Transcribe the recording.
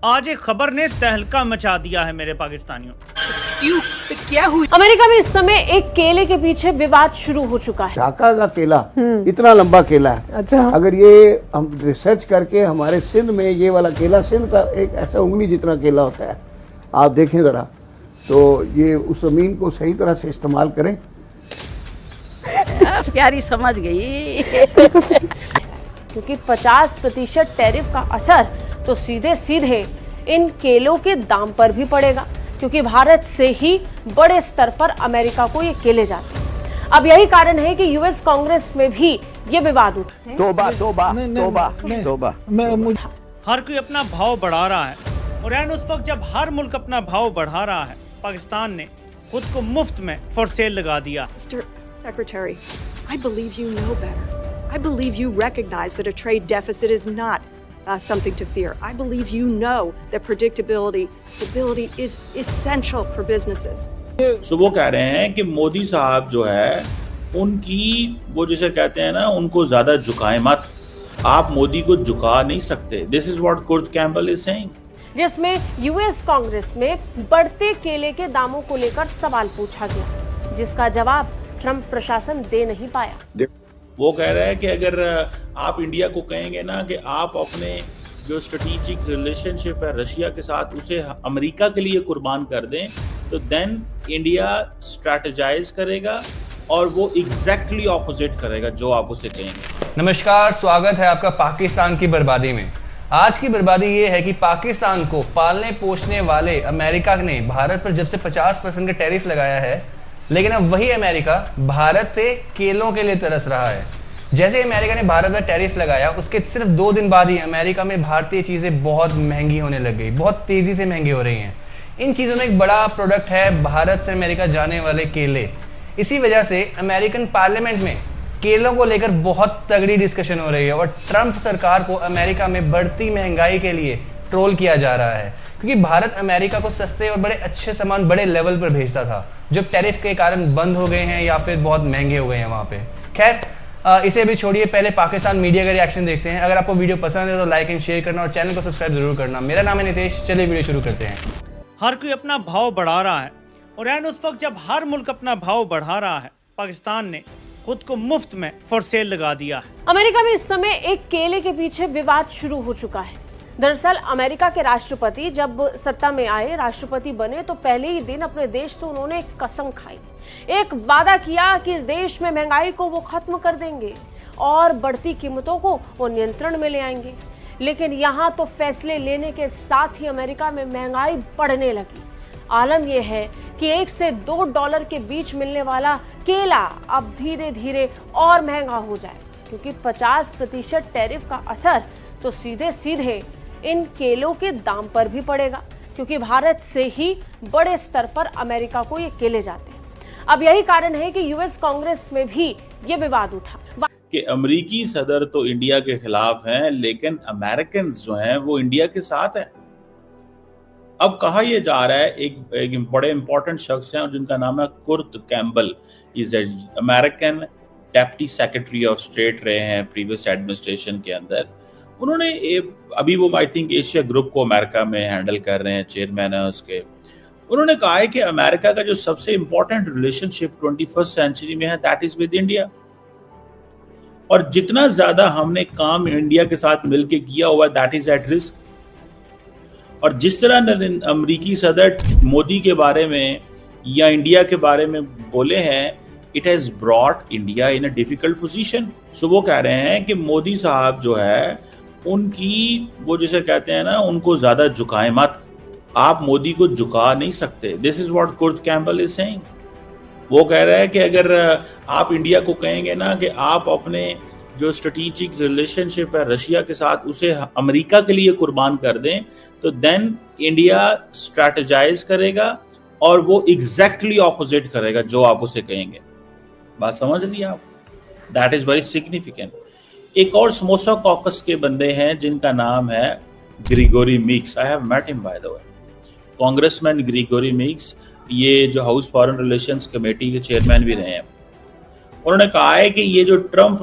आज एक खबर ने तहलका मचा दिया है मेरे पाकिस्तानियों। क्यों? क्या हुई? अमेरिका में इस समय एक केले के पीछे विवाद शुरू हो चुका है। ढाका का केला इतना लंबा केला है। अच्छा। अगर ये हम रिसर्च करके हमारे सिंध में ये वाला केला, सिंध का एक ऐसा उंगली जितना केला होता है, आप देखें जरा, तो ये उस जमीन को सही तरह से इस्तेमाल करें। प्यारी समझ गई। क्योंकि 50% टैरिफ का असर तो सीधे सीधे इन केलों के दाम पर भी पड़ेगा, क्योंकि भारत से ही बड़े स्तर पर अमेरिका को ये केले जाते हैं। अब यही कारण है कि यूएस कांग्रेस में भी ये विवाद उठा। तोबा तोबा तोबा तोबा। हर कोई अपना भाव बढ़ा रहा है और ऐन उस वक्त जब हर मुल्क अपना भाव बढ़ा रहा है, पाकिस्तान ने खुद को मुफ्त में फॉर सेल लगा दिया। Mr. Secretary, I believe you know better. I believe you recognize that a trade deficit is not something to fear. I believe you know that predictability, stability is essential for businesses. सो वो कह रहे हैं कि मोदी साहब जो है उनकी, वो जिसे कहते हैं ना, उनको ज्यादा झुकाए मत, आप मोदी को झुका नहीं सकते। This is what Kurt Campbell is saying. जिसमें यूएस कांग्रेस में बढ़ते केले के दामों को लेकर सवाल पूछा गया, जिसका जवाब ट्रंप प्रशासन दे नहीं पाया। वो कह रहे हैं कि अगर आप इंडिया को कहेंगे ना कि आप अपने जो स्ट्रेटेजिक रिलेशनशिप है रशिया के साथ, उसे अमेरिका के लिए कुर्बान कर दें, तो देन इंडिया स्ट्रैटेजाइज करेगा और वो एग्जैक्टली ऑपोजिट करेगा जो आप उसे कहेंगे। नमस्कार, स्वागत है आपका पाकिस्तान की बर्बादी में। आज की बर्बादी ये है कि पाकिस्तान को पालने पोषने वाले अमेरिका ने भारत पर जब से 50% का टैरिफ लगाया है, लेकिन अब वही अमेरिका भारत से केलों के लिए तरस रहा है। जैसे अमेरिका ने भारत पर टैरिफ लगाया, उसके सिर्फ 2 दिन बाद ही अमेरिका में भारतीय चीज़ें बहुत महंगी होने लग गई, बहुत तेज़ी से महंगी हो रही हैं। इन चीज़ों में एक बड़ा प्रोडक्ट है भारत से अमेरिका जाने वाले केले। इसी वजह से अमेरिकन पार्लियामेंट में केलों को लेकर बहुत तगड़ी डिस्कशन हो रही है और ट्रंप सरकार को अमेरिका में बढ़ती महंगाई के लिए ट्रोल किया जा रहा है, क्योंकि भारत अमेरिका को सस्ते और बड़े अच्छे सामान बड़े लेवल पर भेजता था, जो टैरिफ के कारण बंद हो गए हैं या फिर बहुत महंगे हो गए हैं वहाँ पे। खैर, इसे भी छोड़िए, पहले पाकिस्तान मीडिया का रिएक्शन देखते हैं। अगर आपको वीडियो पसंद है तो लाइक एंड शेयर करना और चैनल को सब्सक्राइब जरूर करना। मेरा नाम है नितेश, चलिए वीडियो शुरू करते हैं। हर कोई अपना भाव बढ़ा रहा है और ऐन उस वक्त जब हर मुल्क अपना भाव बढ़ा रहा है, पाकिस्तान ने खुद को मुफ्त में फॉर सेल लगा दिया है। अमेरिका में इस समय एक केले के पीछे विवाद शुरू हो चुका है। दरअसल अमेरिका के राष्ट्रपति जब सत्ता में आए, राष्ट्रपति बने, तो पहले ही दिन अपने देश तो उन्होंने एक कसम खाई, एक वादा किया कि इस देश में महंगाई को वो खत्म कर देंगे और बढ़ती कीमतों को वो नियंत्रण में ले आएंगे। लेकिन यहाँ तो फैसले लेने के साथ ही अमेरिका में महंगाई बढ़ने लगी। आलम यह है कि $1 से $2 के बीच मिलने वाला केला अब धीरे धीरे और महंगा हो जाए, क्योंकि 50% टैरिफ का असर तो सीधे सीधे इन केलों के दाम पर भी पड़ेगा, क्योंकि भारत से ही बड़े स्तर पर अमेरिका को ये केले जाते हैं। अब यही कारण है कि यूएस कांग्रेस में भी ये विवाद उठा कि अमेरिकी सदर तो इंडिया के खिलाफ हैं, लेकिन अमेरिकन जो हैं वो इंडिया के साथ हैं। अब कहा यह जा रहा है, एक बड़े इंपॉर्टेंट शख्स हैं और जिनका नाम है Kurt Campbell, is American deputy secretary of state रहे हैं प्रीवियस एडमिनिस्ट्रेशन के अंदर। उन्होंने अभी वो आई थिंक एशिया ग्रुप को अमेरिका में हैंडल कर रहे हैं, चेयरमैन है उसके। उन्होंने कहा है कि अमेरिका का जो सबसे इंपॉर्टेंट रिलेशनशिप 21st सेंचुरी में है, दैट इज विद इंडिया। और जितना ज्यादा हमने काम इंडिया के साथ मिलकर किया हुआ, दैट इज एट रिस्क। और जिस तरह अमेरिकी सदर मोदी के बारे में या इंडिया के बारे में बोले हैं, it has brought India in a difficult position. So वो कह रहे हैं कि मोदी साहब जो है उनकी, वो जिसे कहते हैं ना, उनको ज्यादा झुकाए मत, आप मोदी को झुका नहीं सकते। This is what Kurt Campbell is saying. वो कह रहे हैं कि अगर आप इंडिया को कहेंगे ना कि आप अपने जो स्ट्रेटेजिक रिलेशनशिप है रशिया के साथ, उसे अमेरिका के लिए कुर्बान कर दें, तो देन इंडिया स्ट्रैटेजाइज करेगा और वो एग्जैक्टली ऑपोजिट करेगा जो आप उसे कहेंगे। बात समझ ली आप? That is very significant. एक और समोसा कॉकस के बंदे हैं जिनका नाम है Grigory Meeks. I have met him by the way. Congressman Grigory Meeks, ये जो हाउस फॉरेन रिलेशंस कमेटी के चेयरमैन भी रहे हैं। उन्होंने कहा है कि ये जो ट्रंप